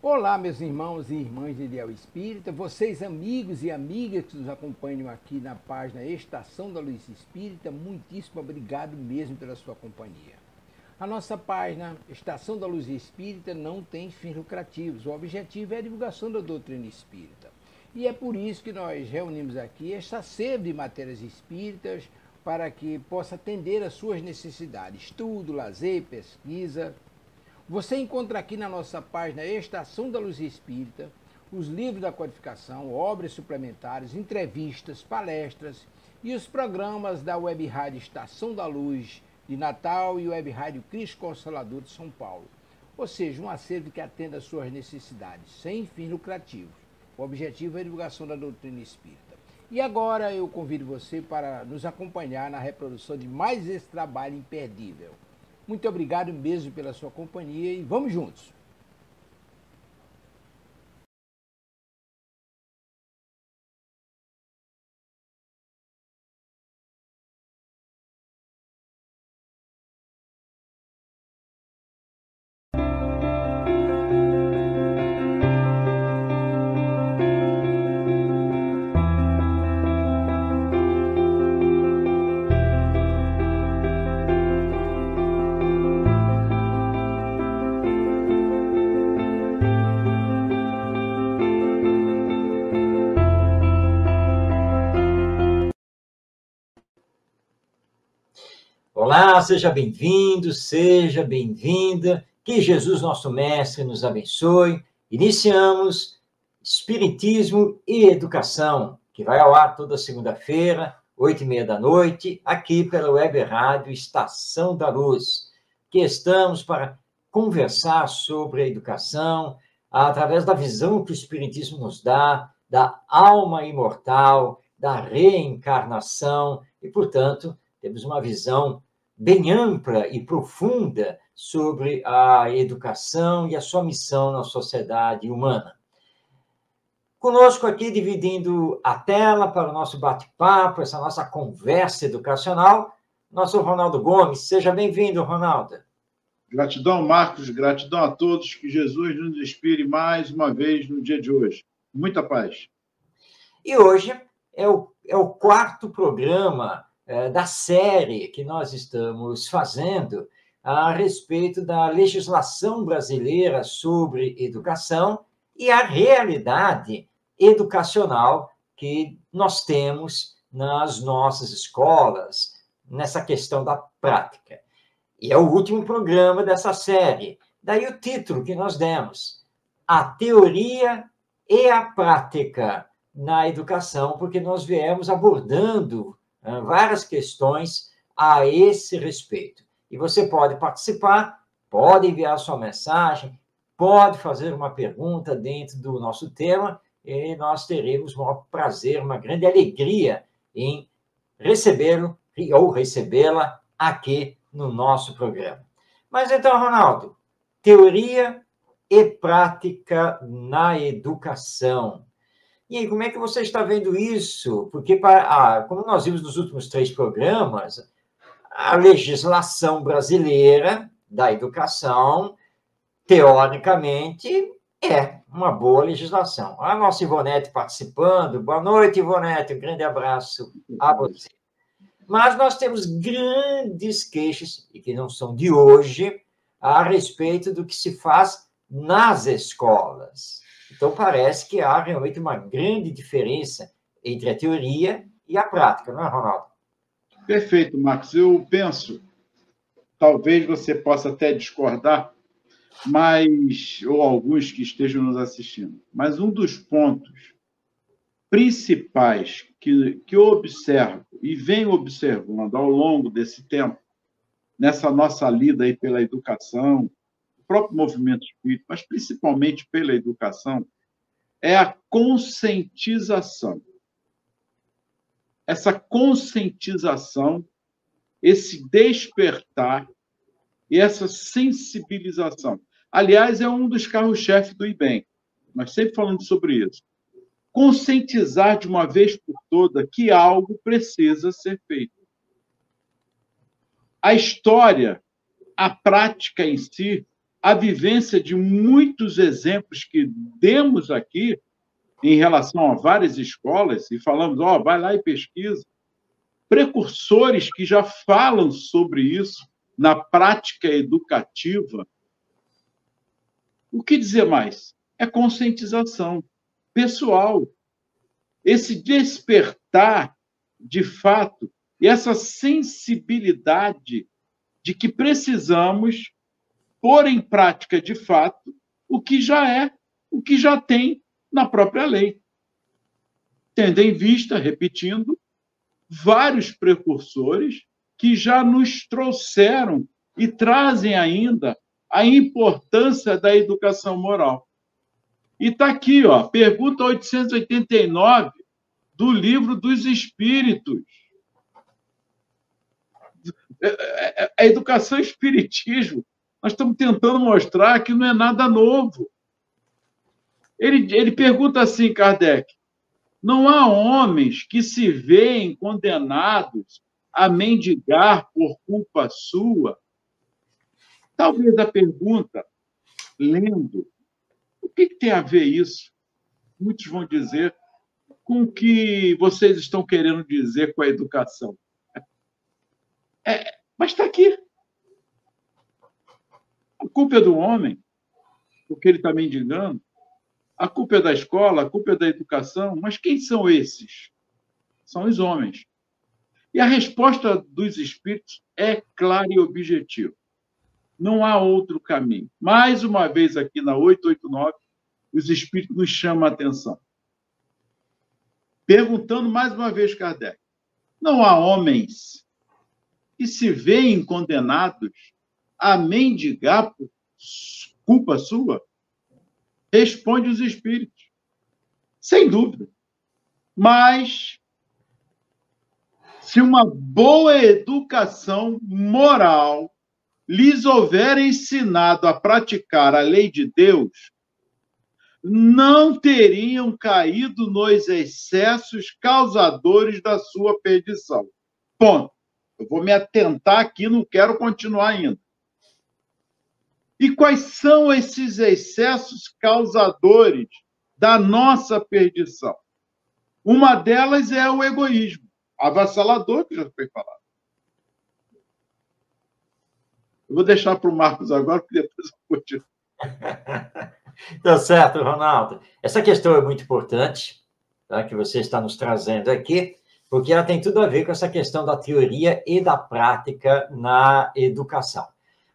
Olá, meus irmãos e irmãs de Ideal Espírita, vocês amigos e amigas que nos acompanham aqui na página Estação da Luz Espírita, muitíssimo obrigado mesmo pela sua companhia. A nossa página Estação da Luz Espírita não tem fins lucrativos, o objetivo é a divulgação da doutrina espírita. E é por isso que nós reunimos aqui esta sede de matérias espíritas para que possa atender às suas necessidades, estudo, lazer, pesquisa. Você encontra aqui na nossa página Estação da Luz Espírita os livros da codificação, obras suplementares, entrevistas, palestras e os programas da Web Rádio Estação da Luz de Natal e Web Rádio Cristo Consolador de São Paulo. Ou seja, um acervo que atenda às suas necessidades, sem fins lucrativos. O objetivo é a divulgação da doutrina espírita. E agora eu convido você para nos acompanhar na reprodução de mais esse trabalho imperdível. Muito obrigado mesmo pela sua companhia e vamos juntos! Olá, seja bem-vindo, seja bem-vinda. Que Jesus, nosso Mestre, nos abençoe. Iniciamos Espiritismo e Educação, que vai ao ar toda segunda-feira, 8h30 da noite, aqui pela Web Rádio Estação da Luz, que estamos para conversar sobre a educação, através da visão que o Espiritismo nos dá, da alma imortal, da reencarnação, e, portanto, temos uma visão bem ampla e profunda sobre a educação e a sua missão na sociedade humana. Conosco aqui, dividindo a tela para o nosso bate-papo, essa nossa conversa educacional, nosso Ronaldo Gomes. Seja bem-vindo, Ronaldo. Gratidão, Marcos, gratidão a todos, que Jesus nos inspire mais uma vez no dia de hoje. Muita paz. E hoje é o quarto programa da série que nós estamos fazendo a respeito da legislação brasileira sobre educação e a realidade educacional que nós temos nas nossas escolas, nessa questão da prática. E é o último programa dessa série. Daí o título que nós demos, A Teoria e a Prática na Educação, porque nós viemos abordando várias questões a esse respeito. E você pode participar, pode enviar sua mensagem, pode fazer uma pergunta dentro do nosso tema, e nós teremos um prazer, uma grande alegria em recebê-lo ou recebê-la aqui no nosso programa. Mas então, Ronaldo, teoria e prática na educação. E aí, como é que você está vendo isso? Porque, como nós vimos nos últimos 3 programas, a legislação brasileira da educação, teoricamente, é uma boa legislação. A nossa Ivonete participando. Boa noite, Ivonete. Um grande abraço a você. Mas nós temos grandes queixas, e que não são de hoje, a respeito do que se faz nas escolas. Então, parece que há realmente uma grande diferença entre a teoria e a prática, não é, Ronaldo? Perfeito, Marcos. Eu penso, talvez você possa até discordar, ou alguns que estejam nos assistindo, mas um dos pontos principais que eu observo e venho observando ao longo desse tempo, nessa nossa lida aí pela educação, o próprio movimento espírita, mas principalmente pela educação, é a conscientização. Essa conscientização, esse despertar e essa sensibilização. Aliás, é um dos carros-chefe do IBEM. Nós sempre falamos sobre isso. Conscientizar de uma vez por toda que algo precisa ser feito. A história, a prática em si, a vivência de muitos exemplos que demos aqui em relação a várias escolas, e falamos, vai lá e pesquisa, precursores que já falam sobre isso na prática educativa. O que dizer mais? É conscientização pessoal. Esse despertar, de fato, e essa sensibilidade de que precisamos pôr em prática, de fato, o que já tem na própria lei. Tendo em vista, repetindo, vários precursores que já nos trouxeram e trazem ainda a importância da educação moral. E está aqui, pergunta 889 do Livro dos Espíritos. A educação espiritismo, nós estamos tentando mostrar que não é nada novo. Ele pergunta assim, Kardec, não há homens que se veem condenados a mendigar por culpa sua? Talvez a pergunta, lendo, o que tem a ver isso? Muitos vão dizer com o que vocês estão querendo dizer com a educação. Mas está aqui. A culpa é do homem, porque ele está mendigando. A culpa é da escola, a culpa é da educação. Mas quem são esses? São os homens. E a resposta dos espíritos é clara e objetiva. Não há outro caminho. Mais uma vez, aqui na 889, os espíritos nos chamam a atenção. Perguntando mais uma vez, Kardec, não há homens que se veem condenados a mendigar por culpa sua? Responde os espíritos. Sem dúvida. Mas, se uma boa educação moral lhes houver ensinado a praticar a lei de Deus, não teriam caído nos excessos causadores da sua perdição. Ponto. Eu vou me atentar aqui, não quero continuar ainda. E quais são esses excessos causadores da nossa perdição? Uma delas é o egoísmo, avassalador, que já foi falado. Eu vou deixar para o Marcos agora, porque depois eu continuo. Tá certo, Ronaldo. Essa questão é muito importante, tá, que você está nos trazendo aqui, porque ela tem tudo a ver com essa questão da teoria e da prática na educação.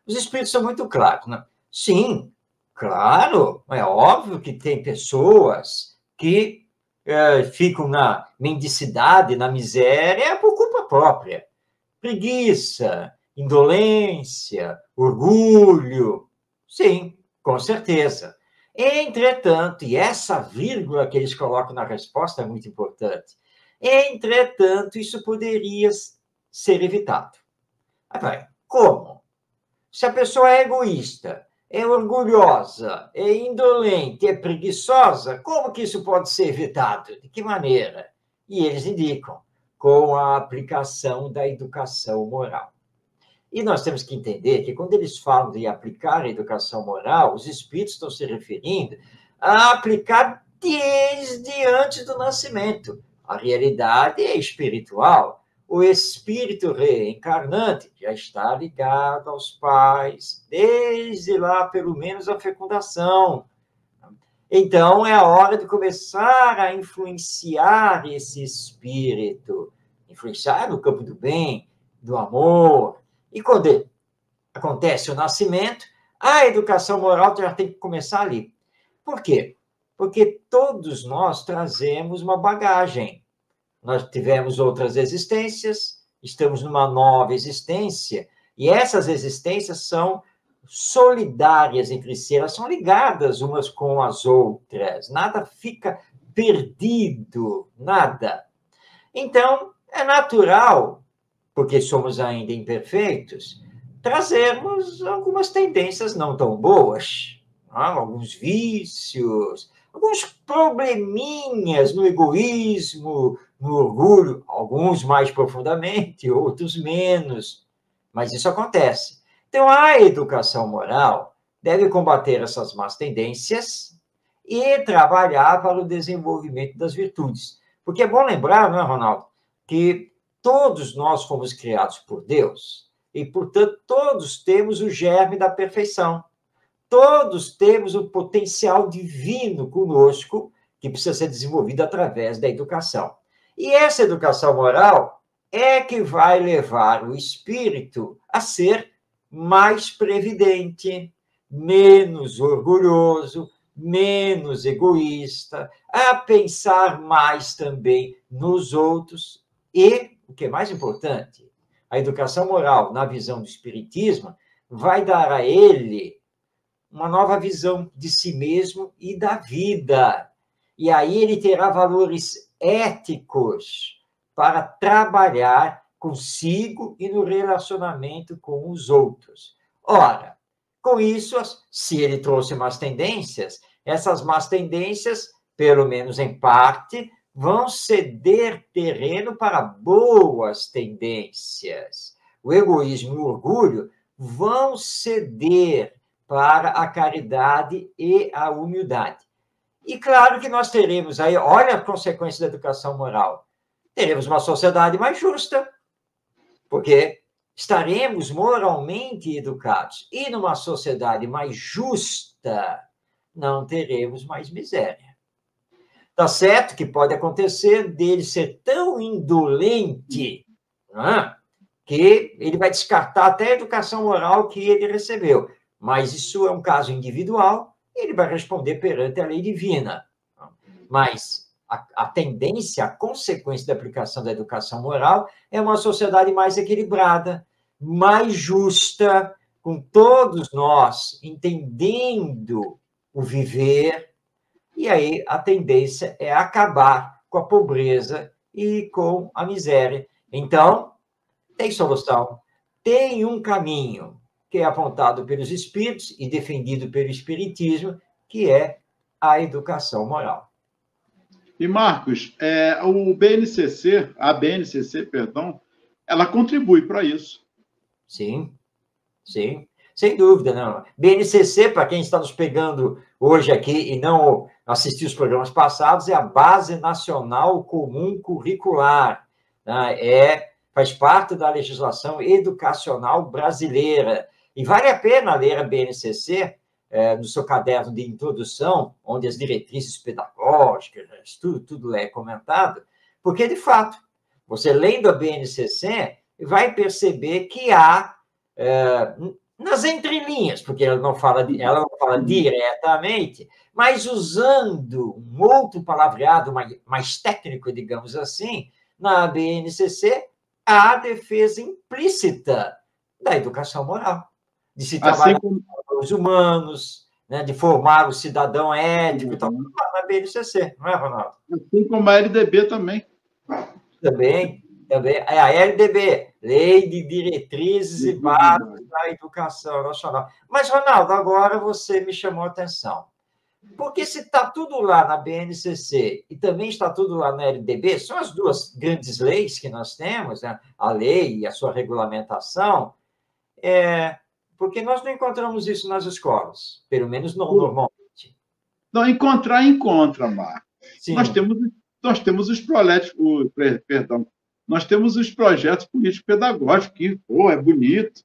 Os espíritos são muito claros, né? Sim, claro, é óbvio que tem pessoas que ficam na mendicidade, na miséria, por culpa própria. Preguiça, indolência, orgulho. Sim, com certeza. Entretanto, e essa vírgula que eles colocam na resposta é muito importante, entretanto, isso poderia ser evitado. Como? Se a pessoa é egoísta, é orgulhosa, é indolente, é preguiçosa, como que isso pode ser evitado? De que maneira? E eles indicam, com a aplicação da educação moral. E nós temos que entender que, quando eles falam de aplicar a educação moral, os espíritos estão se referindo a aplicar desde antes do nascimento. A realidade é espiritual. O espírito reencarnante já está ligado aos pais, desde lá, pelo menos, a fecundação. Então, é a hora de começar a influenciar esse espírito, influenciar no campo do bem, do amor. E quando acontece o nascimento, a educação moral já tem que começar ali. Por quê? Porque todos nós trazemos uma bagagem. Nós tivemos outras existências, estamos numa nova existência, e essas existências são solidárias entre si, elas são ligadas umas com as outras, nada fica perdido, nada. Então, é natural, porque somos ainda imperfeitos, trazermos algumas tendências não tão boas, alguns vícios, alguns probleminhas no egoísmo, no orgulho, alguns mais profundamente, outros menos, mas isso acontece. Então, a educação moral deve combater essas más tendências e trabalhar para o desenvolvimento das virtudes. Porque é bom lembrar, não é, Ronaldo, que todos nós fomos criados por Deus e, portanto, todos temos o germe da perfeição. Todos temos o potencial divino conosco, que precisa ser desenvolvido através da educação. E essa educação moral é que vai levar o espírito a ser mais previdente, menos orgulhoso, menos egoísta, a pensar mais também nos outros e, o que é mais importante, a educação moral, na visão do espiritismo, vai dar a ele uma nova visão de si mesmo e da vida. E aí ele terá valores éticos para trabalhar consigo e no relacionamento com os outros. Ora, com isso, se ele trouxe más tendências, essas más tendências, pelo menos em parte, vão ceder terreno para boas tendências. O egoísmo e o orgulho vão ceder para a caridade e a humildade. E claro que nós teremos aí, olha a consequência da educação moral, teremos uma sociedade mais justa, porque estaremos moralmente educados. E numa sociedade mais justa, não teremos mais miséria. Tá certo que pode acontecer dele ser tão indolente, né, que ele vai descartar até a educação moral que ele recebeu. Mas isso é um caso individual, ele vai responder perante a lei divina. Mas a tendência, a consequência da aplicação da educação moral é uma sociedade mais equilibrada, mais justa, com todos nós entendendo o viver, e aí a tendência é acabar com a pobreza e com a miséria. Então, tem solução, tem um caminho que é apontado pelos espíritos e defendido pelo espiritismo, que é a educação moral. E, Marcos, a BNCC, perdão, ela contribui para isso. Sim, sim, sem dúvida, não. BNCC, para quem está nos pegando hoje aqui e não assistiu os programas passados, é a Base Nacional Comum Curricular, né? Faz parte da legislação educacional brasileira. E vale a pena ler a BNCC no seu caderno de introdução, onde as diretrizes pedagógicas, tudo é comentado, porque, de fato, você lendo a BNCC, vai perceber que há, nas entrelinhas, porque ela não fala diretamente, mas usando um outro palavreado mais técnico, digamos assim, na BNCC, há a defesa implícita da educação moral, de se trabalhar com os humanos, né, de formar o cidadão ético, tudo na BNCC, não é, Ronaldo? Assim como a LDB também. Também. É a LDB, Lei de Diretrizes e Bases da Educação Nacional. Mas, Ronaldo, agora você me chamou a atenção. Porque se está tudo lá na BNCC e também está tudo lá na LDB, são as duas grandes leis que nós temos, né? A lei e a sua regulamentação, porque nós não encontramos isso nas escolas, pelo menos não normalmente. Não, encontra, Marcos. Sim. Nós temos os nós temos os projetos político-pedagógicos, que, é bonito.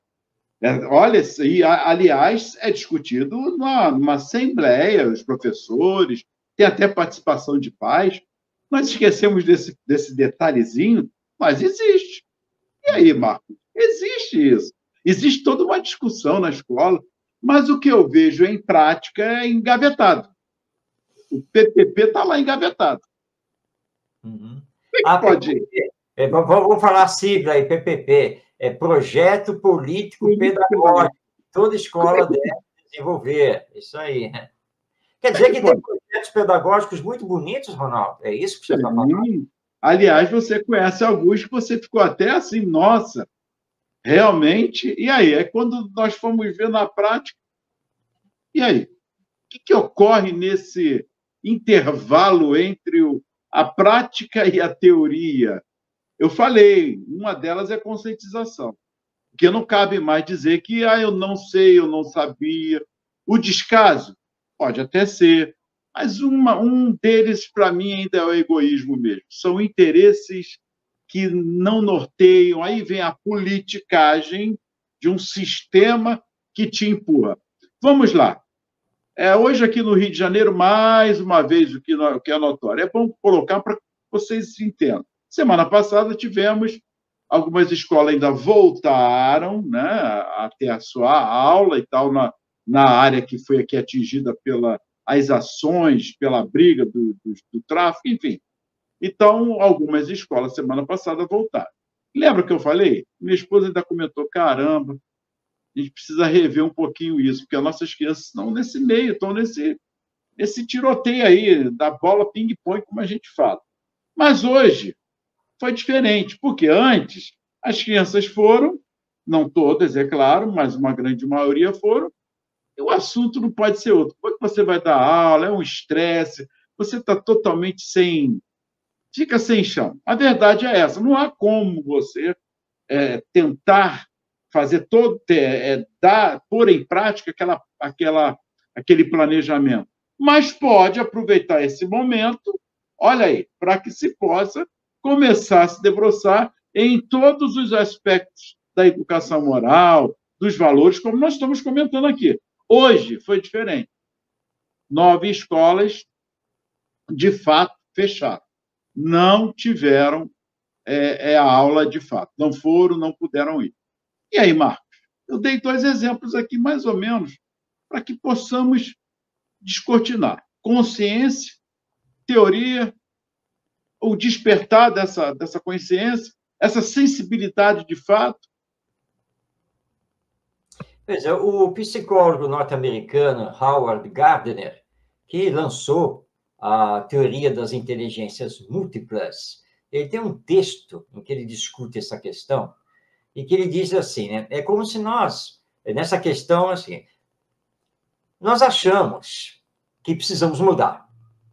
Olha, e, aliás, é discutido numa assembleia, os professores, tem até participação de pais. Nós esquecemos desse detalhezinho, mas existe. E aí, Marcos? Existe isso. Existe toda uma discussão na escola, mas o que eu vejo em prática é engavetado. O PPP está lá engavetado. Uhum. Pode ir? Vamos falar a sigla aí, PPP. É Projeto Político Pedagógico. Toda escola deve desenvolver. Isso aí. Quer dizer que tem projetos pedagógicos muito bonitos, Ronaldo? É isso que você está falando? Aliás, você conhece alguns que você ficou até assim, nossa, realmente? E aí? É quando nós fomos ver na prática. E aí? O que ocorre nesse intervalo entre a prática e a teoria? Eu falei, uma delas é conscientização, porque não cabe mais dizer que eu não sei, eu não sabia. O descaso? Pode até ser, mas um deles, para mim, ainda é o egoísmo mesmo. São interesses que não norteiam, aí vem a politicagem de um sistema que te empurra. Vamos lá. Hoje, aqui no Rio de Janeiro, mais uma vez, o que é notório. É bom colocar para que vocês entendam. Semana passada, tivemos algumas escolas ainda voltaram, né, a ter a sua aula e tal, na área que foi aqui atingida pelas ações, pela briga do tráfico, enfim. Então, algumas escolas, semana passada, voltaram. Lembra que eu falei? Minha esposa ainda comentou, caramba, a gente precisa rever um pouquinho isso, porque as nossas crianças estão nesse meio, estão nesse tiroteio aí, da bola ping-pong, como a gente fala. Mas hoje foi diferente, porque antes as crianças foram, não todas, é claro, mas uma grande maioria foram, e o assunto não pode ser outro. Como é que você vai dar aula? É um estresse, você está totalmente fica sem chão. A verdade é essa, não há como você tentar fazer pôr em prática aquele planejamento. Mas pode aproveitar esse momento, olha aí, para que se possa começar a se debruçar em todos os aspectos da educação moral, dos valores, como nós estamos comentando aqui. Hoje foi diferente. 9 escolas, de fato, fecharam. Não tiveram a aula de fato. Não foram, não puderam ir. E aí, Marcos? Eu dei 2 exemplos aqui, mais ou menos, para que possamos descortinar. Consciência, teoria, o despertar dessa consciência, essa sensibilidade de fato. Pois é, o psicólogo norte-americano Howard Gardner, que lançou a teoria das inteligências múltiplas, ele tem um texto em que ele discute essa questão, e que ele diz assim, né? É como se nós, nessa questão, assim, nós achamos que precisamos mudar.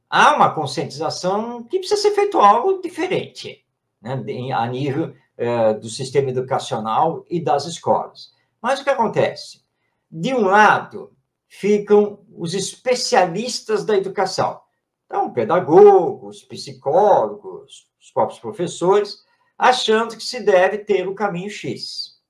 Há uma conscientização que precisa ser feito algo diferente, né? A nível do sistema educacional e das escolas. Mas o que acontece? De um lado, ficam os especialistas da educação. Então, pedagogos, psicólogos, os próprios professores, achando que se deve ter o caminho X.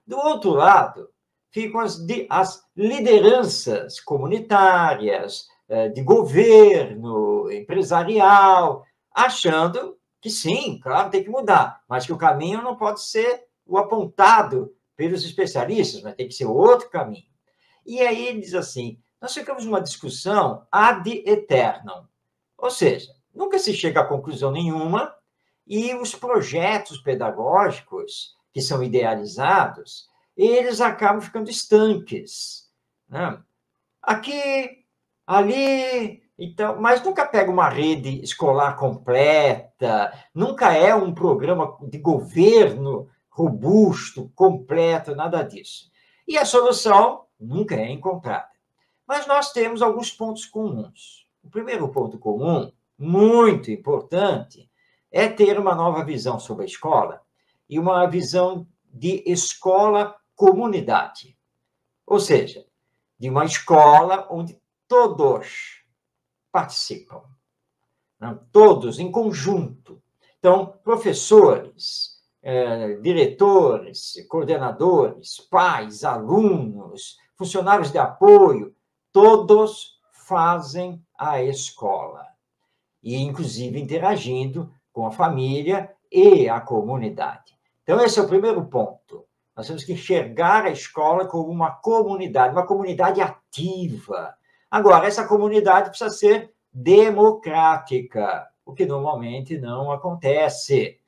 Do outro lado, ficam as lideranças comunitárias, de governo, empresarial, achando que sim, claro, tem que mudar, mas que o caminho não pode ser o apontado pelos especialistas, mas tem que ser outro caminho. E aí ele diz assim, nós ficamos numa discussão ad aeternum, ou seja, nunca se chega a conclusão nenhuma, e os projetos pedagógicos que são idealizados, eles acabam ficando estanques, né? Aqui, ali, então, mas nunca pega uma rede escolar completa, nunca é um programa de governo robusto, completo, nada disso. E a solução nunca é encontrada. Mas nós temos alguns pontos comuns. O primeiro ponto comum, muito importante, é ter uma nova visão sobre a escola e uma visão de escola-comunidade. Ou seja, de uma escola onde todos participam, né? Todos em conjunto. Então, professores, diretores, coordenadores, pais, alunos, funcionários de apoio, todos fazem a escola. E, inclusive, interagindo com a família e a comunidade. Então, esse é o primeiro ponto. Nós temos que enxergar a escola como uma comunidade ativa. Agora, essa comunidade precisa ser democrática, o que normalmente não acontece,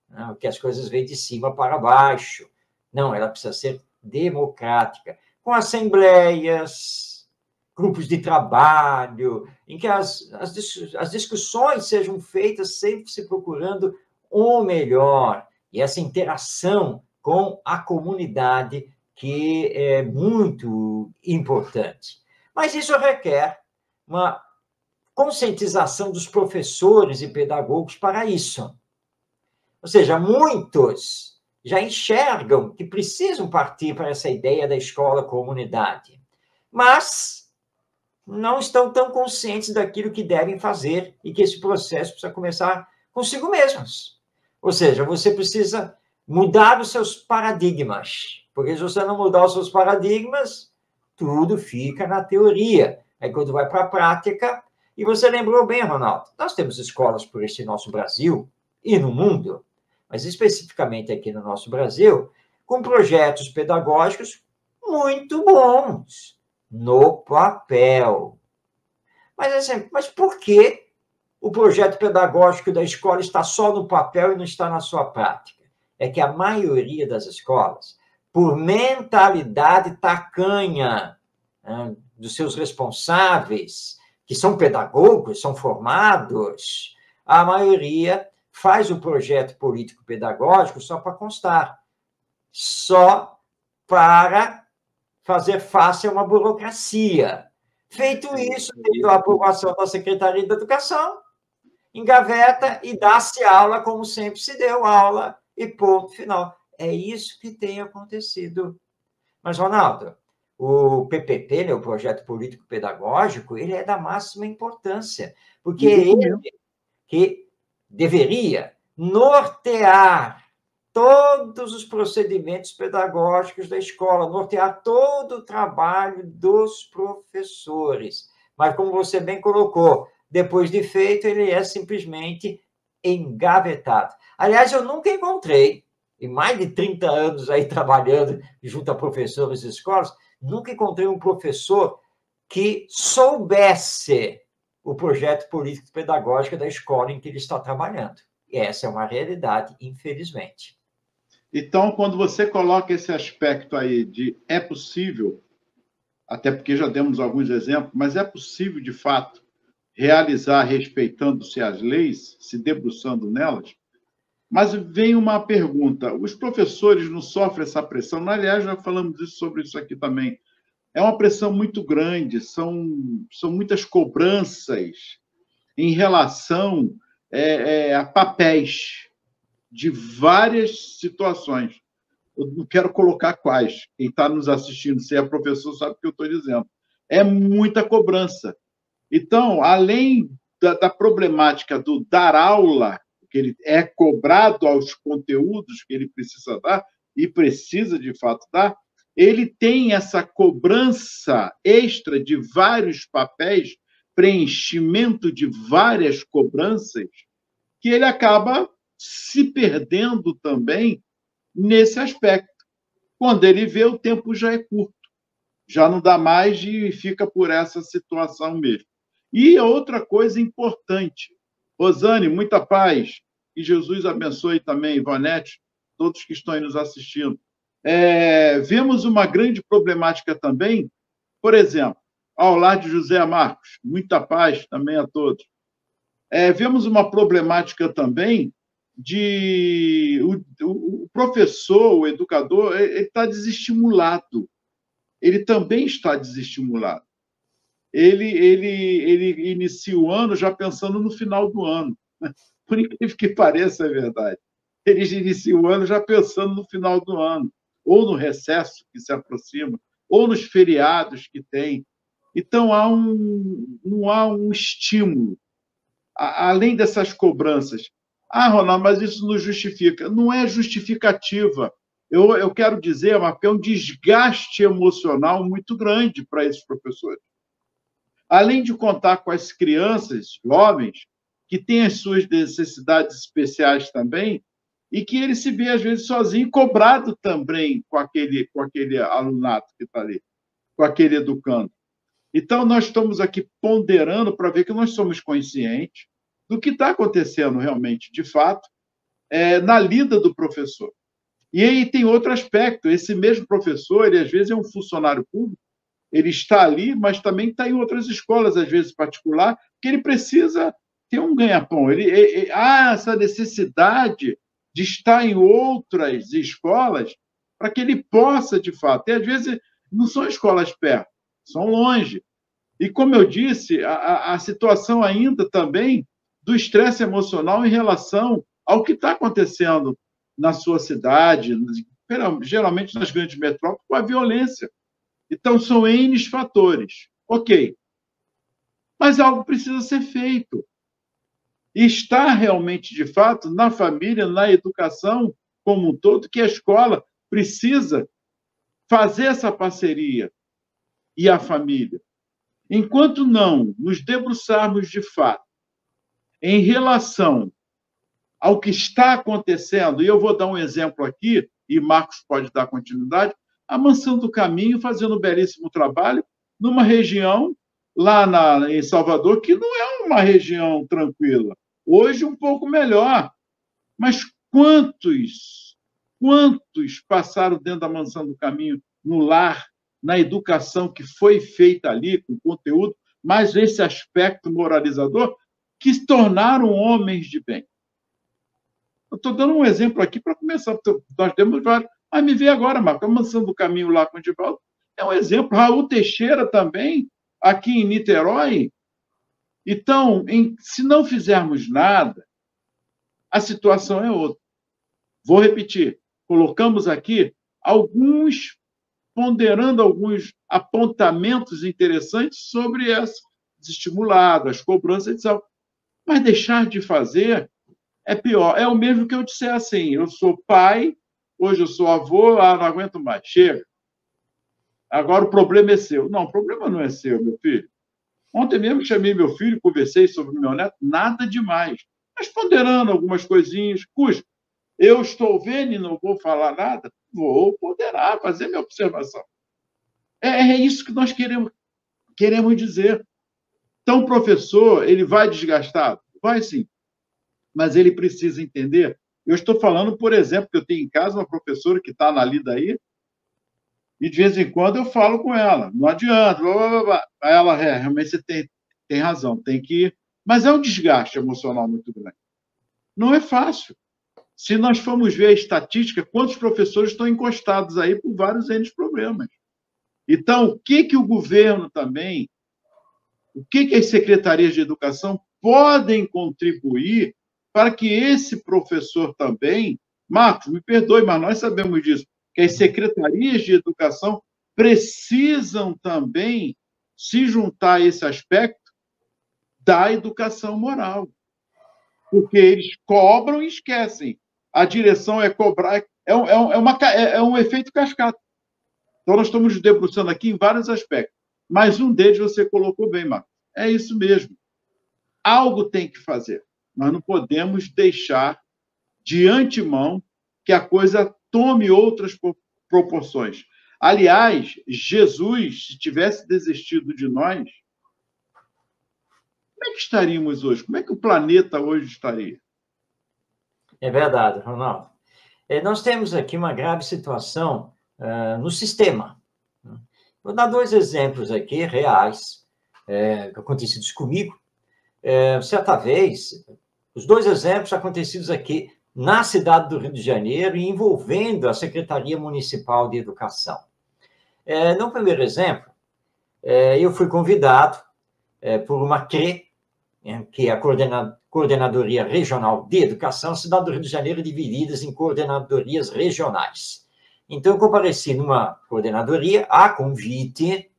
né? Porque as coisas vêm de cima para baixo. Não, ela precisa ser democrática, com assembleias, grupos de trabalho, em que as discussões sejam feitas sempre se procurando o melhor, e essa interação com a comunidade, que é muito importante. Mas isso requer uma conscientização dos professores e pedagogos para isso. Ou seja, muitos já enxergam que precisam partir para essa ideia da escola-comunidade. mas não estão tão conscientes daquilo que devem fazer e que esse processo precisa começar consigo mesmos. Ou seja, você precisa mudar os seus paradigmas, porque se você não mudar os seus paradigmas, tudo fica na teoria. Aí quando vai para a prática, e você lembrou bem, Ronaldo, nós temos escolas por este nosso Brasil e no mundo, mas especificamente aqui no nosso Brasil, com projetos pedagógicos muito bons no papel. Mas, assim, mas por que o projeto pedagógico da escola está só no papel e não está na sua prática? É que a maioria das escolas, por mentalidade tacanha, né, dos seus responsáveis, que são pedagogos, são formados, a maioria faz o projeto político-pedagógico só para constar, só para fazer face a uma burocracia. Feito isso, teve a aprovação da Secretaria da Educação, engaveta e dá-se aula como sempre se deu aula e ponto final. É isso que tem acontecido. Mas, Ronaldo, o PPP, né, o Projeto Político Pedagógico, ele é da máxima importância, porque é ele que deveria nortear todos os procedimentos pedagógicos da escola, nortear todo o trabalho dos professores. Mas, como você bem colocou, depois de feito, ele é simplesmente engavetado. Aliás, eu nunca encontrei, em mais de 30 anos aí trabalhando junto a professores e escolas, nunca encontrei um professor que soubesse o projeto político-pedagógico da escola em que ele está trabalhando. E essa é uma realidade, infelizmente. Então, quando você coloca esse aspecto aí de é possível, até porque já demos alguns exemplos, mas é possível, de fato, realizar respeitando-se as leis, se debruçando nelas. Mas vem uma pergunta: os professores não sofrem essa pressão? Aliás, já falamos sobre isso aqui também. É uma pressão muito grande, são muitas cobranças em relação a papéis de várias situações. Eu não quero colocar quais. Quem está nos assistindo, se é professor, sabe o que eu estou dizendo. É muita cobrança. Então, além da problemática do dar aula, que ele é cobrado aos conteúdos que ele precisa dar, e precisa, de fato, dar, ele tem essa cobrança extra de vários papéis, preenchimento de várias cobranças, que ele acaba se perdendo também nesse aspecto. Quando ele vê, o tempo já é curto, já não dá mais e fica por essa situação mesmo. E outra coisa importante, Rosane, muita paz, e Jesus abençoe também, Ivonete, todos que estão aí nos assistindo. Vemos uma grande problemática também, por exemplo, ao lado de José Marcos, muita paz também a todos. Vemos uma problemática também de o professor, o educador, ele está desestimulado. Ele também está desestimulado. Ele inicia o ano já pensando no final do ano. Por incrível que pareça, é verdade. Ele inicia o ano já pensando no final do ano, ou no recesso que se aproxima, ou nos feriados que tem. Então, não há um estímulo. Além dessas cobranças. Ronaldo, mas isso não justifica. Não é justificativa. Eu quero dizer, que é um desgaste emocional muito grande para esses professores. Além de contar com as crianças, jovens, que têm as suas necessidades especiais também, e que ele se vê, às vezes, sozinho, cobrado também com aquele alunato que está ali, com aquele educando. Então, nós estamos aqui ponderando para ver que nós somos conscientes do que está acontecendo realmente, de fato, na lida do professor. E aí tem outro aspecto, esse mesmo professor, ele às vezes é um funcionário público, ele está ali, mas também está em outras escolas, às vezes particular, que ele precisa ter um ganha-pão. Há essa necessidade de estar em outras escolas para que ele possa, de fato. E, às vezes, não são escolas perto, são longe. E, como eu disse, a situação ainda também do estresse emocional em relação ao que está acontecendo na sua cidade, geralmente nas grandes metrópoles, com a violência. Então, são N fatores. Ok. Mas algo precisa ser feito. E está realmente, de fato, na família, na educação como um todo, que a escola precisa fazer essa parceria e a família. Enquanto não nos debruçarmos, de fato, em relação ao que está acontecendo, e eu vou dar um exemplo aqui, e Marcos pode dar continuidade, a Mansão do Caminho fazendo um belíssimo trabalho numa região lá em Salvador, que não é uma região tranquila. Hoje, um pouco melhor. Mas quantos passaram dentro da Mansão do Caminho, no lar, na educação que foi feita ali, com conteúdo, mas esse aspecto moralizador, que se tornaram homens de bem? Eu estou dando um exemplo aqui para começar. Nós temos vários. Mas me vê agora, Marco, a Mansão do Caminho lá com o Divaldo é um exemplo. Raul Teixeira também, aqui em Niterói. Então, se não fizermos nada, a situação é outra. Vou repetir. Colocamos aqui ponderando alguns apontamentos interessantes sobre esse desestimulado, as cobranças, etc. Mas deixar de fazer é pior. É o mesmo que eu disser assim, eu sou pai, hoje eu sou avô, não aguento mais, chega. Agora o problema é seu. Não, o problema não é seu, meu filho. Ontem mesmo chamei meu filho, conversei sobre o meu neto, nada demais. Mas ponderando algumas coisinhas, cujo eu estou vendo e não vou falar nada, vou ponderar, fazer minha observação. É isso que nós queremos dizer. Então, o professor, ele vai desgastado? Vai sim. Mas ele precisa entender. Eu estou falando, por exemplo, que eu tenho em casa uma professora que está na lida aí, e de vez em quando eu falo com ela, não adianta, blá, blá, blá. Aí ela, realmente você tem razão, tem que ir. Mas é um desgaste emocional muito grande. Não é fácil. Se nós formos ver a estatística, quantos professores estão encostados aí por vários N problemas. Então, o que o governo também, o que as secretarias de educação podem contribuir para que esse professor também, Marcos, me perdoe, mas nós sabemos disso, que as secretarias de educação precisam também se juntar a esse aspecto da educação moral. Porque eles cobram e esquecem. A direção é cobrar, é um efeito cascata. Então, nós estamos debruçando aqui em vários aspectos. Mas um deles você colocou bem, Marcos. É isso mesmo. Algo tem que fazer. Nós não podemos deixar de antemão que a coisa tome outras proporções. Aliás, Jesus, se tivesse desistido de nós, como é que estaríamos hoje? Como é que o planeta hoje estaria? É verdade, Ronaldo. Nós temos aqui uma grave situação no sistema. Vou dar 2 exemplos aqui, reais, acontecidos comigo. Certa vez, os 2 exemplos acontecidos aqui na cidade do Rio de Janeiro e envolvendo a Secretaria Municipal de Educação. No primeiro exemplo, eu fui convidado por uma CRE, que é a Coordenadoria Regional de Educação, a cidade do Rio de Janeiro divididas em coordenadorias regionais. Então, eu compareci numa coordenadoria, a convite,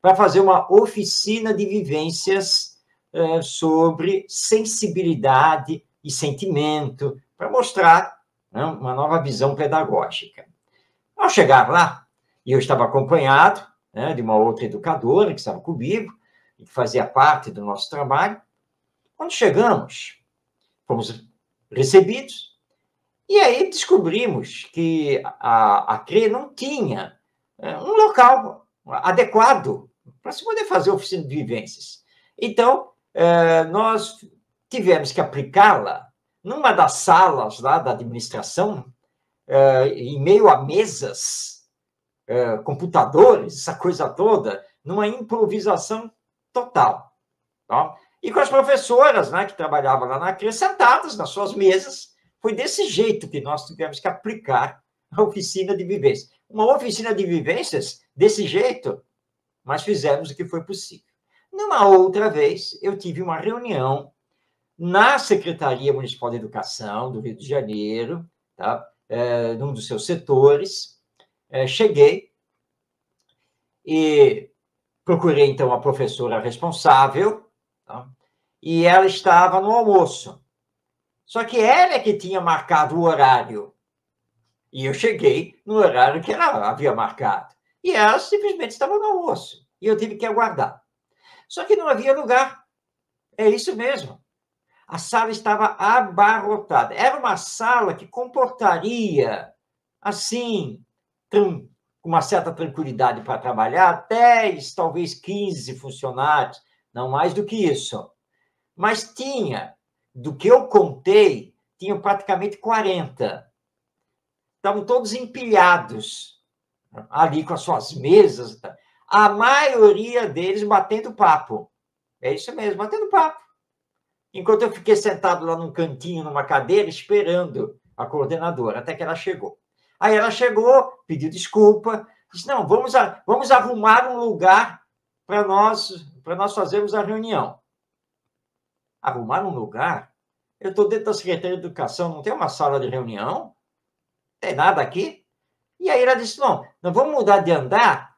para fazer uma oficina de vivências sobre sensibilidade e sentimento, para mostrar uma nova visão pedagógica. Ao chegar lá, eu estava acompanhado de uma outra educadora que estava comigo, e que fazia parte do nosso trabalho. Quando chegamos, fomos recebidos, e aí descobrimos que a CRE não tinha um local adequado para se poder fazer oficina de vivências. Então, nós tivemos que aplicá-la numa das salas lá da administração, em meio a mesas, computadores, essa coisa toda, numa improvisação total. Tá? E com as professoras, né, que trabalhavam lá na CRE, sentadas nas suas mesas. Foi desse jeito que nós tivemos que aplicar a oficina de vivências. Uma oficina de vivências desse jeito, mas fizemos o que foi possível. Numa outra vez, eu tive uma reunião na Secretaria Municipal de Educação do Rio de Janeiro, tá? Num dos seus setores. Cheguei E procurei, então, a professora responsável, tá? E ela estava no almoço. Só que ela é que tinha marcado o horário. E eu cheguei no horário que ela havia marcado. E ela simplesmente estava no almoço. E eu tive que aguardar. Só que não havia lugar. É isso mesmo. A sala estava abarrotada. Era uma sala que comportaria, assim, com uma certa tranquilidade para trabalhar, 10, talvez 15 funcionários, não mais do que isso. Mas tinha, do que eu contei, tinham praticamente 40. Estavam todos empilhados ali com as suas mesas. A maioria deles batendo papo. É isso mesmo, batendo papo. Enquanto eu fiquei sentado lá num cantinho, numa cadeira, esperando a coordenadora, até que ela chegou. Aí ela chegou, pediu desculpa, disse, não, vamos arrumar um lugar para nós fazermos a reunião. Arrumar um lugar? Eu estou dentro da Secretaria de Educação, não tem uma sala de reunião? Não tem nada aqui? E aí ela disse, não, nós vamos mudar de andar,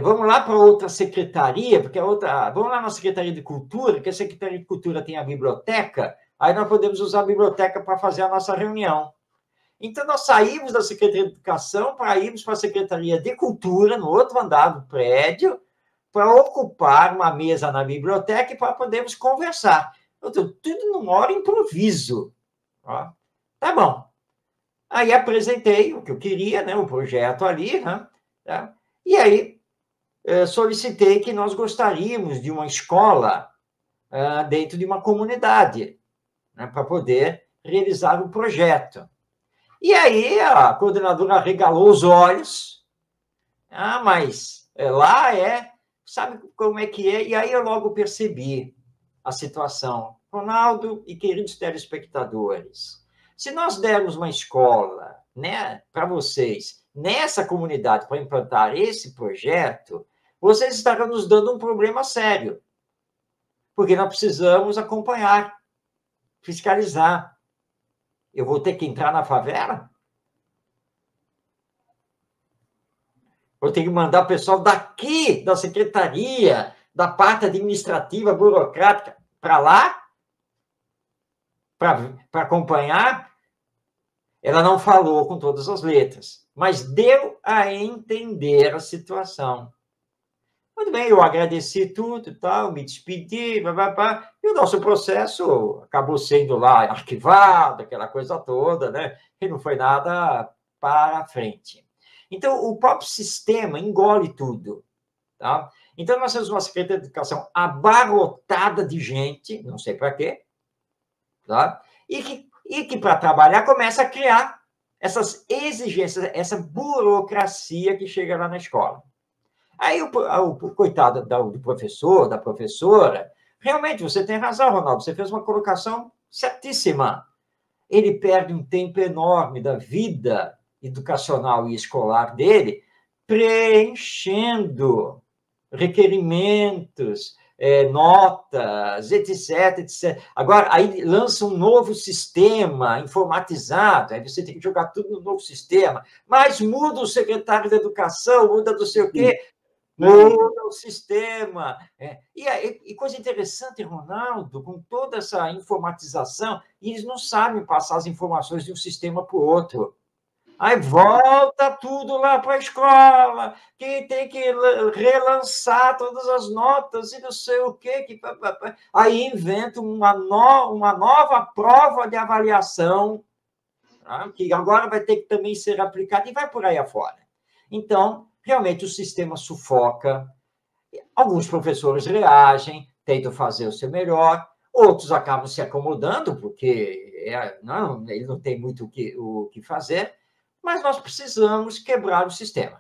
vamos lá para outra secretaria, porque vamos lá na Secretaria de Cultura, que a Secretaria de Cultura tem a biblioteca, aí nós podemos usar a biblioteca para fazer a nossa reunião. Então, nós saímos da Secretaria de Educação para irmos para a Secretaria de Cultura, no outro andar do prédio, para ocupar uma mesa na biblioteca e para podermos conversar. Tudo num hora improviso. Ó, tá bom. Aí apresentei o que eu queria, né, o projeto ali, né, tá? E aí solicitei que nós gostaríamos de uma escola dentro de uma comunidade, né, para poder realizar o projeto. E aí a coordenadora arregalou os olhos, mas lá sabe como é que é? E aí eu logo percebi a situação. Ronaldo e queridos telespectadores, se nós dermos uma escola, né, para vocês, nessa comunidade, para implantar esse projeto, vocês estarão nos dando um problema sério. Porque nós precisamos acompanhar, fiscalizar. Eu vou ter que entrar na favela? Vou ter que mandar o pessoal daqui, da secretaria, da parte administrativa, burocrática, para lá? Para acompanhar? Ela não falou com todas as letras, mas deu a entender a situação. Muito bem, eu agradeci tudo e tal, me despedi, e o nosso processo acabou sendo lá arquivado, aquela coisa toda, né? E não foi nada para frente. Então, o próprio sistema engole tudo, tá? Então, nós temos uma Secretaria de Educação abarrotada de gente, não sei para quê, tá? E que para trabalhar, começa a criar essas exigências, essa burocracia que chega lá na escola. Aí o coitado do professor, da professora, realmente, você tem razão, Ronaldo, você fez uma colocação certíssima. Ele perde um tempo enorme da vida educacional e escolar dele preenchendo requerimentos, notas, etc, etc. Agora, aí lança um novo sistema informatizado, aí você tem que jogar tudo no novo sistema, mas muda o secretário da Educação, muda não sei o quê, muda o sistema. E coisa interessante, Ronaldo, com toda essa informatização, eles não sabem passar as informações de um sistema para o outro. Aí volta tudo lá para a escola, que tem que relançar todas as notas e não sei o quê. Aí inventa uma nova prova de avaliação, tá? Que agora vai ter que também ser aplicada e vai por aí afora. Então, realmente, o sistema sufoca. Alguns professores reagem, tentam fazer o seu melhor, outros acabam se acomodando, porque ele não tem muito o que fazer, mas nós precisamos quebrar o sistema,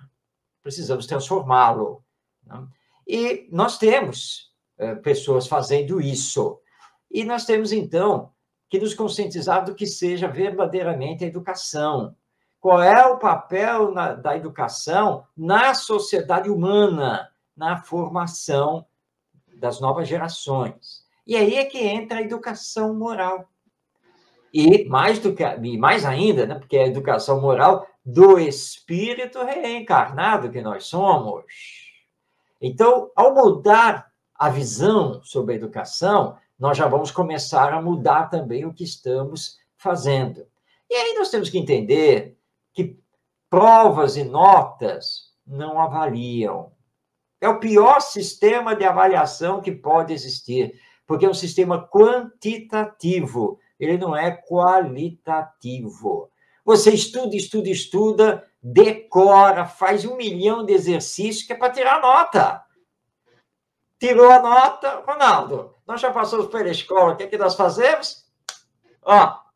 precisamos transformá-lo, né? E nós temos pessoas fazendo isso. E nós temos, então, que nos conscientizar do que seja verdadeiramente a educação. Qual é o papel da educação na sociedade humana, na formação das novas gerações? E aí é que entra a educação moral. E mais ainda, né, porque é a educação moral do espírito reencarnado que nós somos. Então, ao mudar a visão sobre a educação, nós já vamos começar a mudar também o que estamos fazendo. E aí nós temos que entender que provas e notas não avaliam. É o pior sistema de avaliação que pode existir, porque é um sistema quantitativo, ele não é qualitativo. Você estuda, estuda, estuda, decora, faz 1 milhão de exercícios que é para tirar nota. Tirou a nota, Ronaldo, nós já passamos pela escola, o que é que nós fazemos?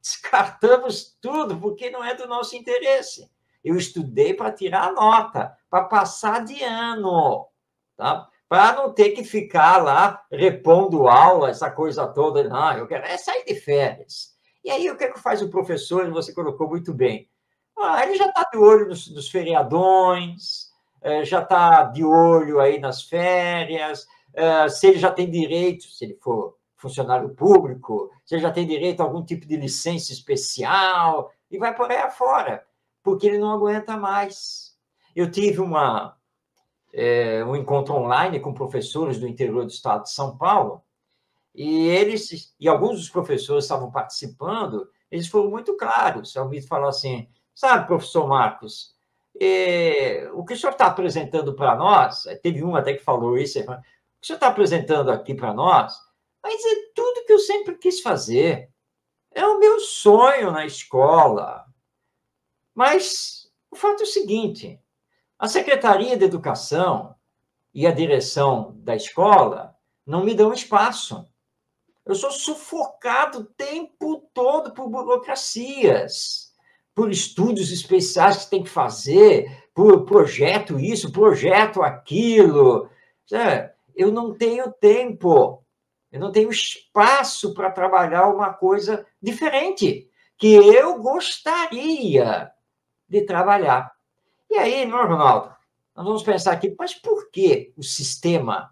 Descartamos tudo, porque não é do nosso interesse. Eu estudei para tirar a nota, para passar de ano, tá? Para não ter que ficar lá repondo aula, essa coisa toda. Não, eu quero sair de férias. E aí, o que é que faz o professor? Você colocou muito bem. Ele já está de olho nos feriadões, já está de olho aí nas férias, se ele já tem direito, se ele for funcionário público, se ele já tem direito a algum tipo de licença especial, e vai por aí afora, porque ele não aguenta mais. Eu tive um encontro online com professores do interior do estado de São Paulo, e alguns dos professores estavam participando, eles foram muito claros. O Almir falou assim, sabe, professor Marcos, o que o senhor está apresentando para nós, teve um até que falou isso, o que o senhor está apresentando aqui para nós, mas é tudo que eu sempre quis fazer, é o meu sonho na escola. Mas o fato é o seguinte, a Secretaria de Educação e a direção da escola não me dão espaço. Eu sou sufocado o tempo todo por burocracias, por estudos especiais que tem que fazer, por projeto isso, projeto aquilo. Eu não tenho tempo, eu não tenho espaço para trabalhar uma coisa diferente, que eu gostaria de trabalhar. E aí, não é, Ronaldo? Nós vamos pensar aqui, mas por que o sistema,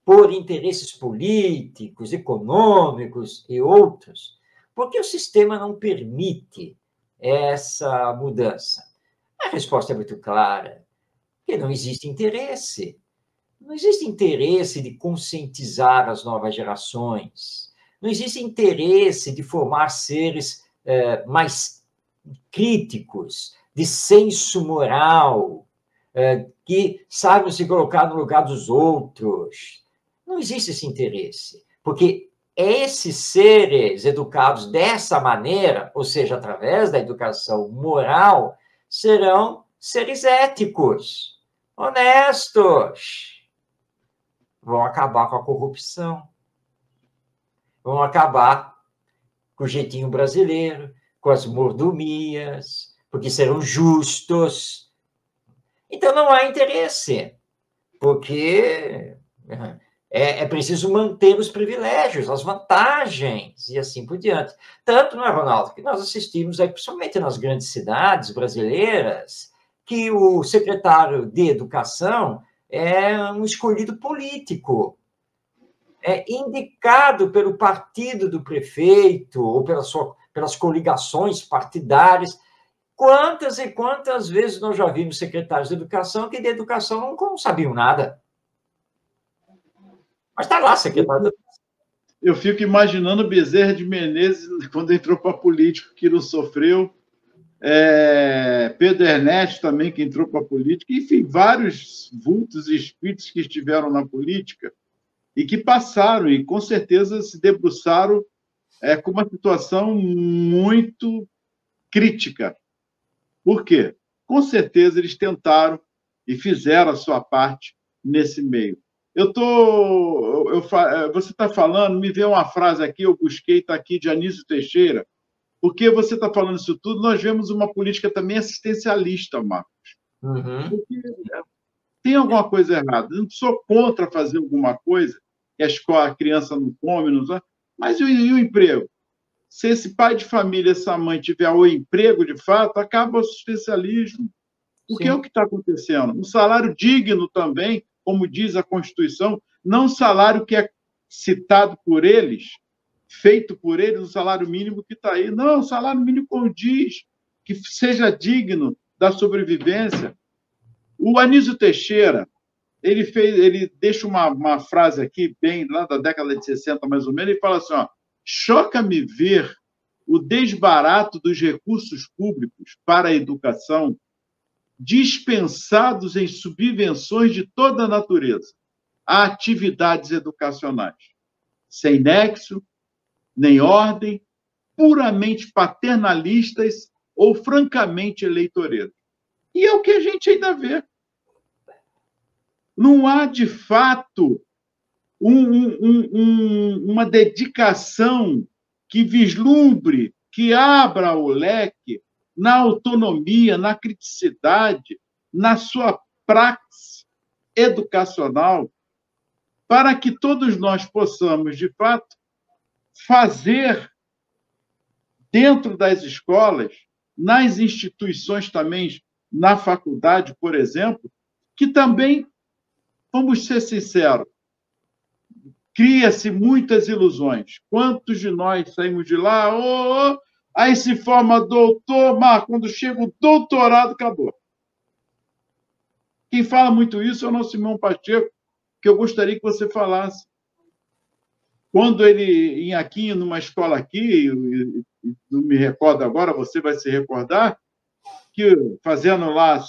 por interesses políticos, econômicos e outros, por que o sistema não permite essa mudança? A resposta é muito clara, porque não existe interesse. Não existe interesse de conscientizar as novas gerações. Não existe interesse de formar seres mais críticos, de senso moral, que saibam se colocar no lugar dos outros. Não existe esse interesse, porque esses seres educados dessa maneira, ou seja, através da educação moral, serão seres éticos, honestos, vão acabar com a corrupção, vão acabar com o jeitinho brasileiro, com as mordomias, porque serão justos. Então, não há interesse, porque é preciso manter os privilégios, as vantagens, e assim por diante. Tanto, não é, Ronaldo, que nós assistimos, aí, principalmente nas grandes cidades brasileiras, que o secretário de Educação é um escolhido político, é indicado pelo partido do prefeito, ou pelas coligações partidárias. Quantas e quantas vezes nós já vimos secretários de Educação que de educação não sabiam nada? Mas está lá, secretário. Eu fico imaginando Bezerra de Menezes, quando entrou para a política, que não sofreu. Pedro Ernesto também, que entrou para a política. Enfim, vários vultos e espíritos que estiveram na política e que passaram e, com certeza, se debruçaram com uma situação muito crítica. Por quê? Com certeza, eles tentaram e fizeram a sua parte nesse meio. Você está falando, me veio uma frase aqui, eu busquei, está aqui, de Anísio Teixeira, porque você está falando isso tudo, nós vemos uma política também assistencialista, Marcos. Uhum. Porque tem alguma coisa errada. Eu não sou contra fazer alguma coisa, que a criança não come, não sabe, mas e o emprego? Se esse pai de família, essa mãe tiver o emprego de fato, acaba o assistencialismo. Porque é o que está acontecendo. Um salário digno também, como diz a Constituição, não um salário que é citado por eles, feito por eles, um salário mínimo que está aí. Não, o salário mínimo condiz, que seja digno da sobrevivência. O Anísio Teixeira, ele deixa uma frase aqui, bem lá da década de 60, mais ou menos, ele fala assim, ó, choca-me ver o desbarato dos recursos públicos para a educação dispensados em subvenções de toda a natureza a atividades educacionais, sem nexo, nem ordem, puramente paternalistas ou francamente eleitoreiros. E é o que a gente ainda vê. Não há, de fato, uma dedicação que vislumbre, que abra o leque na autonomia, na criticidade, na sua praxis educacional, para que todos nós possamos, de fato, fazer dentro das escolas, nas instituições também, na faculdade, por exemplo, que também, vamos ser sinceros, cria-se muitas ilusões. Quantos de nós saímos de lá, aí se forma doutor, mas quando chega o doutorado, acabou. Quem fala muito isso é o nosso irmão Pacheco, que eu gostaria que você falasse. Quando ele, aqui, numa escola aqui, não me recordo agora, você vai se recordar, que fazendo lá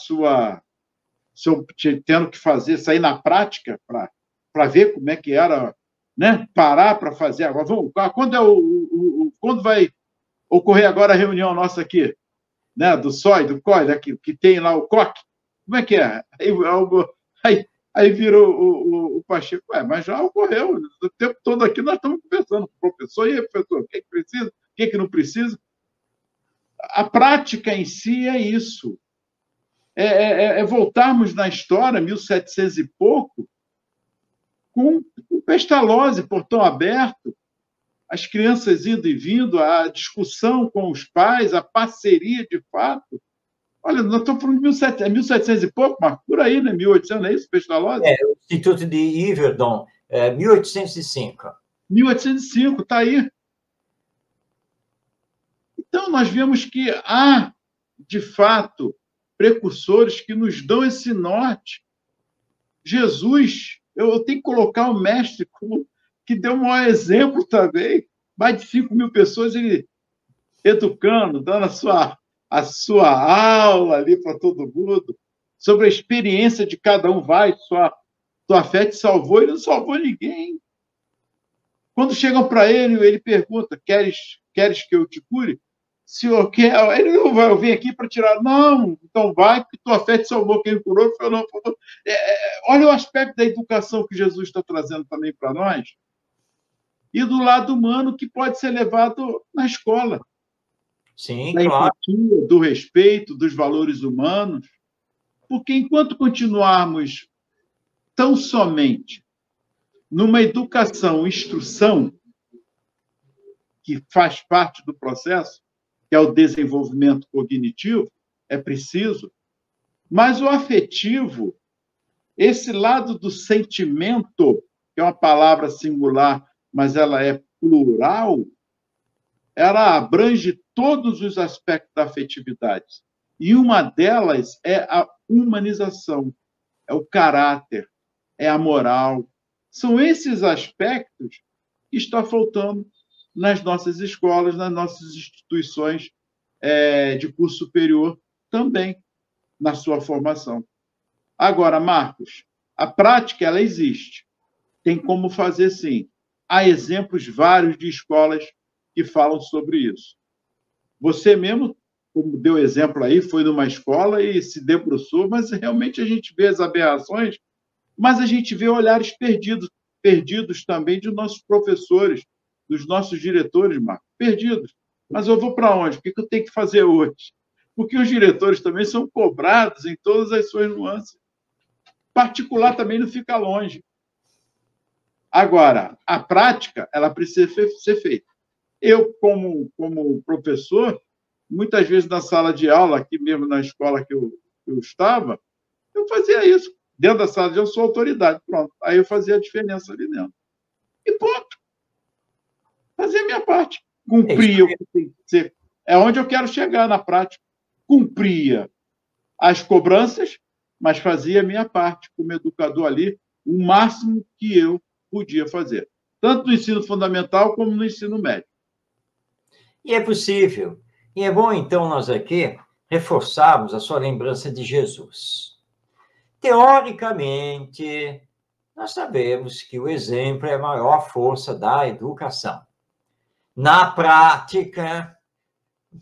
tendo que fazer, sair na prática para ver como é que era, né? Parar para fazer agora. Quando vai ocorrer agora a reunião nossa aqui, né? Do SOI, do COI, daqui, que tem lá o COC? Como é que é? Aí virou o Pacheco, mas já ocorreu, o tempo todo aqui nós estamos conversando com o professor, e aí, professor, o que precisa, o que não precisa? A prática em si é isso. É voltarmos na história, 1700 e pouco, com o Pestalozzi, portão aberto, as crianças indo e vindo, a discussão com os pais, a parceria de fato. Olha, nós estamos falando de 1700 e pouco, mas por aí, né? 1800, não é isso, Pestalozzi? O Instituto de Yverdon, 1805. 1805, está aí. Então, nós vemos que há, de fato, precursores que nos dão esse norte. Jesus, eu tenho que colocar o mestre como que deu o maior exemplo também. Mais de 5.000 pessoas ele educando, dando a sua aula ali para todo mundo, sobre a experiência de cada um. Tua fé te salvou, e não salvou ninguém. Quando chegam para ele, ele pergunta, queres que eu te cure? Senhor, quer? Ele não vai vir aqui para tirar. Não, então vai, porque tua fé te salvou. Quem curou foi não. Olha o aspecto da educação que Jesus está trazendo também para nós. E do lado humano, que pode ser levado na escola. Sim, da claro. empatia, do respeito, dos valores humanos. Porque enquanto continuarmos tão somente numa educação, instrução, que faz parte do processo, que é o desenvolvimento cognitivo, é preciso, mas o afetivo, esse lado do sentimento, que é uma palavra singular, mas ela é plural, ela abrange todos os aspectos da afetividade. E uma delas é a humanização, é o caráter, é a moral. São esses aspectos que estão faltando nas nossas escolas, nas nossas instituições de curso superior também, na sua formação. Agora, Marcos, a prática ela existe. Tem como fazer, sim. Há exemplos vários de escolas que falam sobre isso. Você mesmo, como deu exemplo aí, foi numa escola e se debruçou, mas realmente a gente vê as aberrações, mas a gente vê olhares perdidos também de nossos professores, dos nossos diretores, Marcos, perdidos. Mas eu vou para onde? O que eu tenho que fazer hoje? Porque os diretores também são cobrados em todas as suas nuances. Particular também não fica longe. Agora, a prática, ela precisa ser feita. Eu, como professor, muitas vezes na sala de aula, aqui mesmo na escola que eu estava, eu fazia isso. Dentro da sala de aula, eu sou autoridade. Pronto. Aí eu fazia a diferença ali dentro. E ponto. Fazia a minha parte. Cumpria o que tem que ser. É onde eu quero chegar na prática. Cumpria as cobranças, mas fazia a minha parte como educador ali, o máximo que eu podia fazer, tanto no ensino fundamental como no ensino médio. E é possível. E é bom, então, nós aqui reforçarmos a sua lembrança de Jesus. Teoricamente, nós sabemos que o exemplo é a maior força da educação. Na prática,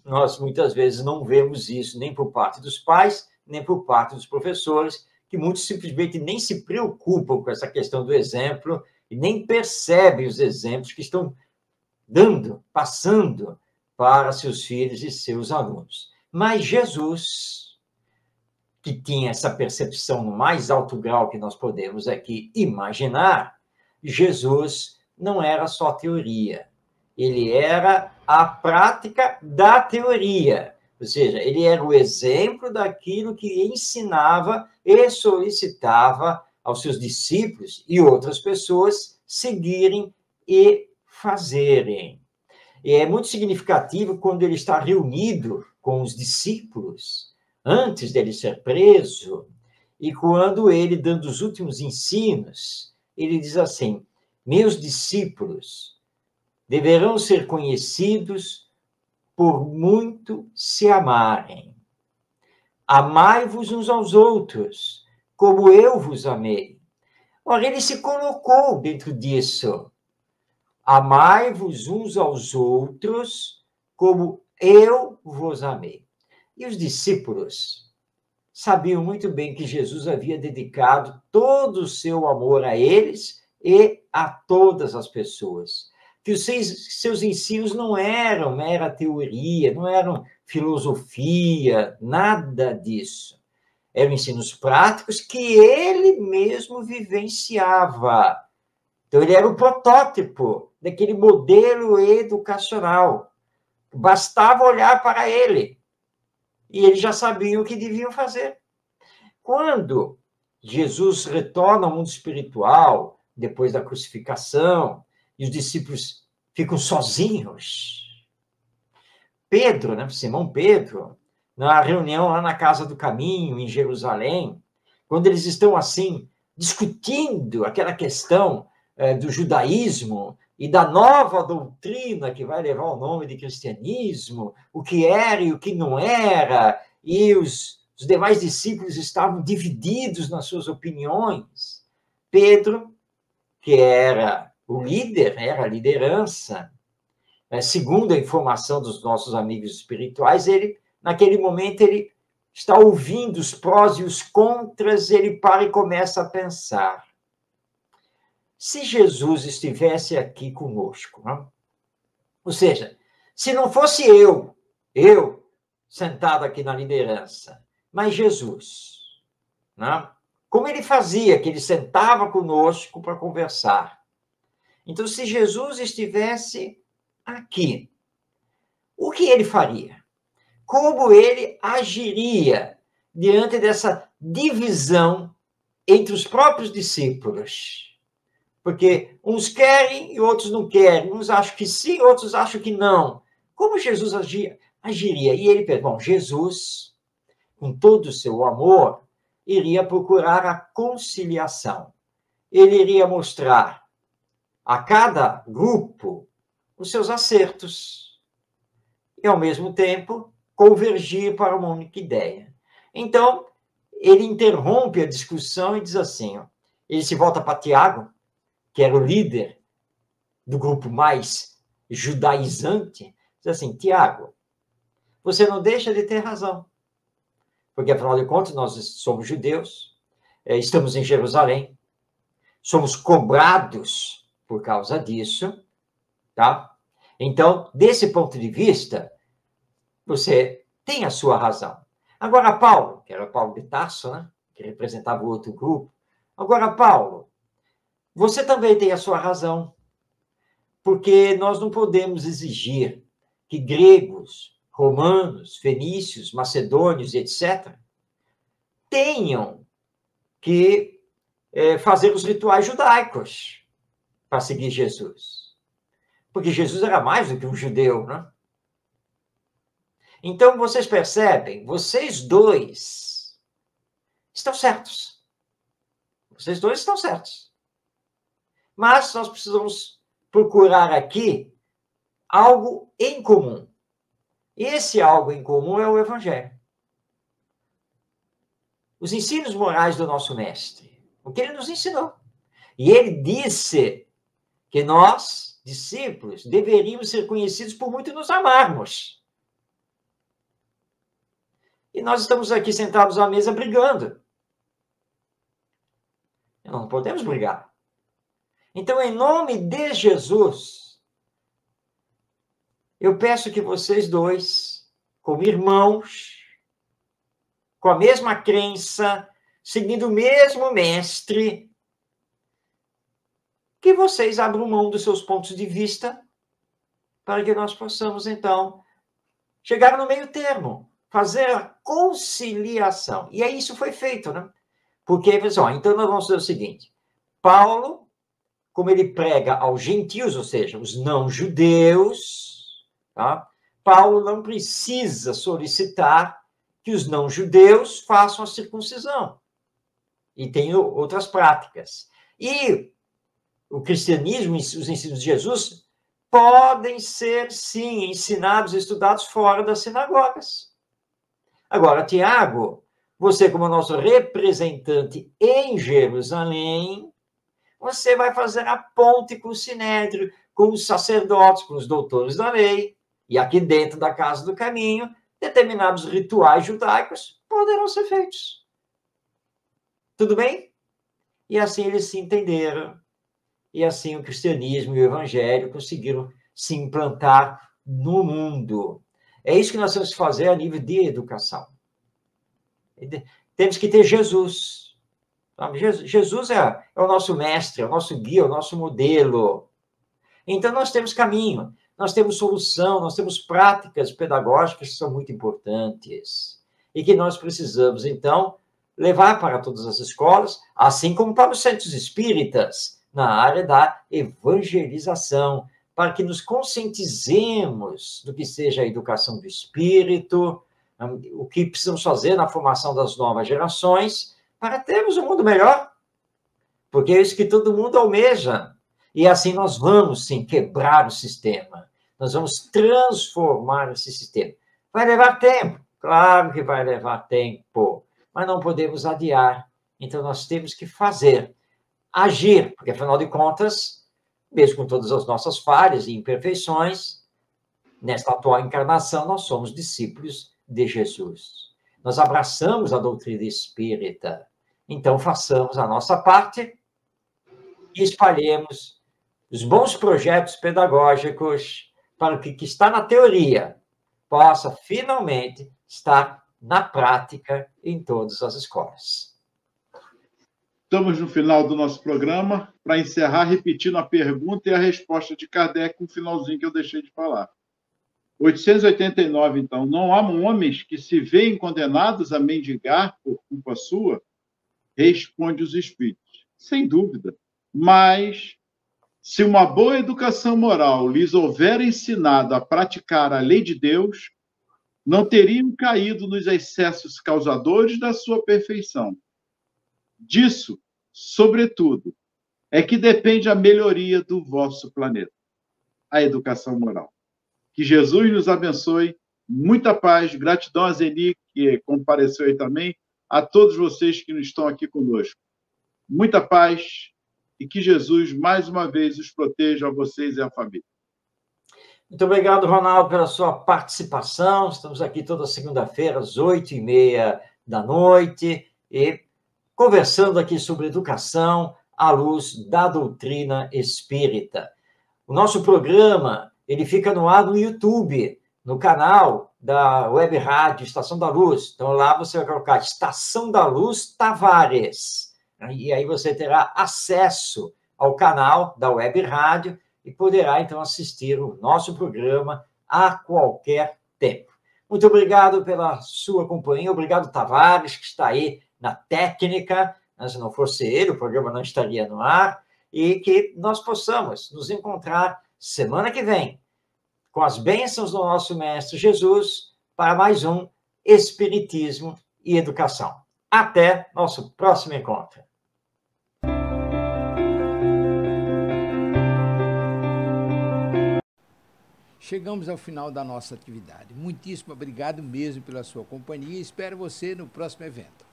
nós muitas vezes não vemos isso nem por parte dos pais, nem por parte dos professores, que muitos simplesmente nem se preocupam com essa questão do exemplo e nem percebem os exemplos que estão passando para seus filhos e seus alunos. Mas Jesus, que tinha essa percepção no mais alto grau que nós podemos aqui imaginar, Jesus não era só teoria, ele era a prática da teoria, ou seja, ele era o exemplo daquilo que ensinava e solicitava aos seus discípulos e outras pessoas seguirem e fazerem. E é muito significativo quando ele está reunido com os discípulos, antes dele ser preso, e quando ele, dando os últimos ensinos, ele diz assim: meus discípulos deverão ser conhecidos por muito se amarem. Amai-vos uns aos outros, como eu vos amei. Ora, ele se colocou dentro disso. Amai-vos uns aos outros, como eu vos amei. E os discípulos sabiam muito bem que Jesus havia dedicado todo o seu amor a eles e a todas as pessoas. Que os seus ensinos não eram mera teoria, não eram filosofia, nada disso. Eram ensinos práticos que ele mesmo vivenciava. Então, ele era o protótipo daquele modelo educacional. Bastava olhar para ele e eles já sabiam o que deviam fazer. Quando Jesus retorna ao mundo espiritual, depois da crucificação, e os discípulos ficam sozinhos, Pedro, né, Simão Pedro, na reunião lá na Casa do Caminho, em Jerusalém, quando eles estão assim, discutindo aquela questão do judaísmo e da nova doutrina que vai levar o nome de cristianismo, o que era e o que não era, e os demais discípulos estavam divididos nas suas opiniões. Pedro, que era o líder, era a liderança, segundo a informação dos nossos amigos espirituais, ele, naquele momento, ele está ouvindo os prós e os contras, ele para e começa a pensar. Se Jesus estivesse aqui conosco, não? Ou seja, se não fosse eu sentado aqui na liderança, mas Jesus, não? Como ele fazia, que ele sentava conosco para conversar. Então, se Jesus estivesse aqui, o que ele faria? Como ele agiria diante dessa divisão entre os próprios discípulos? Porque uns querem e outros não querem. Uns acham que sim, outros acham que não. Como Jesus agiria? E ele perguntou, Jesus, com todo o seu amor, iria procurar a conciliação. Ele iria mostrar a cada grupo os seus acertos e, ao mesmo tempo, convergir para uma única ideia. Então, ele interrompe a discussão e diz assim, ele se volta para Tiago, que era o líder do grupo mais judaizante, diz assim, Tiago, você não deixa de ter razão, porque, afinal de contas, nós somos judeus, estamos em Jerusalém, somos cobrados por causa disso, tá? Então, desse ponto de vista, você tem a sua razão. Agora, Paulo, que era Paulo de Tarso, né? Que representava o outro grupo, agora, Paulo, você também tem a sua razão, porque nós não podemos exigir que gregos, romanos, fenícios, macedônios, etc., tenham que fazer os rituais judaicos para seguir Jesus. Porque Jesus era mais do que um judeu, né? Então, vocês percebem, vocês dois estão certos. Vocês dois estão certos. Mas nós precisamos procurar aqui algo em comum. Esse algo em comum é o Evangelho. Os ensinos morais do nosso mestre. O que ele nos ensinou. E ele disse que nós, discípulos, deveríamos ser conhecidos por muito nos amarmos. E nós estamos aqui sentados à mesa brigando. Não podemos brigar. Então, em nome de Jesus, eu peço que vocês dois, como irmãos, com a mesma crença, seguindo o mesmo mestre, que vocês abram mão dos seus pontos de vista para que nós possamos, então, chegar no meio termo, fazer a conciliação. E aí isso foi feito, né? Porque, pessoal, então nós vamos fazer o seguinte. Paulo, como ele prega aos gentios, ou seja, os não-judeus, tá? Paulo não precisa solicitar que os não-judeus façam a circuncisão. E tem outras práticas. E o cristianismo, os ensinos de Jesus, podem ser, sim, ensinados e estudados fora das sinagogas. Agora, Tiago, você como nosso representante em Jerusalém, você vai fazer a ponte com o Sinédrio, com os sacerdotes, com os doutores da lei, e aqui dentro da Casa do Caminho, determinados rituais judaicos poderão ser feitos. Tudo bem? E assim eles se entenderam. E assim o cristianismo e o evangelho conseguiram se implantar no mundo. É isso que nós temos que fazer a nível de educação. Temos que ter Jesus. Jesus é o nosso mestre, é o nosso guia, é o nosso modelo. Então, nós temos caminho, nós temos solução, nós temos práticas pedagógicas que são muito importantes e que nós precisamos, então, levar para todas as escolas, assim como para os centros espíritas, na área da evangelização, para que nos conscientizemos do que seja a educação do espírito, o que precisamos fazer na formação das novas gerações, para termos um mundo melhor, porque é isso que todo mundo almeja. E assim nós vamos, sim, quebrar o sistema. Nós vamos transformar esse sistema. Vai levar tempo? Claro que vai levar tempo, mas não podemos adiar. Então nós temos que fazer, agir, porque afinal de contas, mesmo com todas as nossas falhas e imperfeições, nesta atual encarnação nós somos discípulos de Jesus. Nós abraçamos a doutrina espírita. Então, façamos a nossa parte e espalhemos os bons projetos pedagógicos para que o que está na teoria possa, finalmente, estar na prática em todas as escolas. Estamos no final do nosso programa. Para encerrar, repetindo a pergunta e a resposta de Kardec, um finalzinho que eu deixei de falar. 889, então. Não há homens que se veem condenados a mendigar por culpa sua? Responde os espíritos. Sem dúvida. Mas, se uma boa educação moral lhes houver ensinado a praticar a lei de Deus, não teriam caído nos excessos causadores da sua perfeição. Disso, sobretudo, é que depende a melhoria do vosso planeta, a educação moral. Que Jesus nos abençoe, muita paz, gratidão a Zeni, que compareceu aí também, a todos vocês que estão aqui conosco. Muita paz e que Jesus, mais uma vez, os proteja a vocês e a família. Muito obrigado, Ronaldo, pela sua participação. Estamos aqui toda segunda-feira, às 8h30 da noite, e conversando aqui sobre educação à luz da doutrina espírita. O nosso programa, ele fica no ar no YouTube, no canal da Web Rádio Estação da Luz. Então, lá você vai colocar Estação da Luz Tavares. E aí você terá acesso ao canal da Web Rádio e poderá, então, assistir o nosso programa a qualquer tempo. Muito obrigado pela sua companhia. Obrigado, Tavares, que está aí na técnica. Se não fosse ele, o programa não estaria no ar. E que nós possamos nos encontrar semana que vem, com as bênçãos do nosso Mestre Jesus, para mais um Espiritismo e Educação. Até nosso próximo encontro. Chegamos ao final da nossa atividade. Muitíssimo obrigado mesmo pela sua companhia e espero você no próximo evento.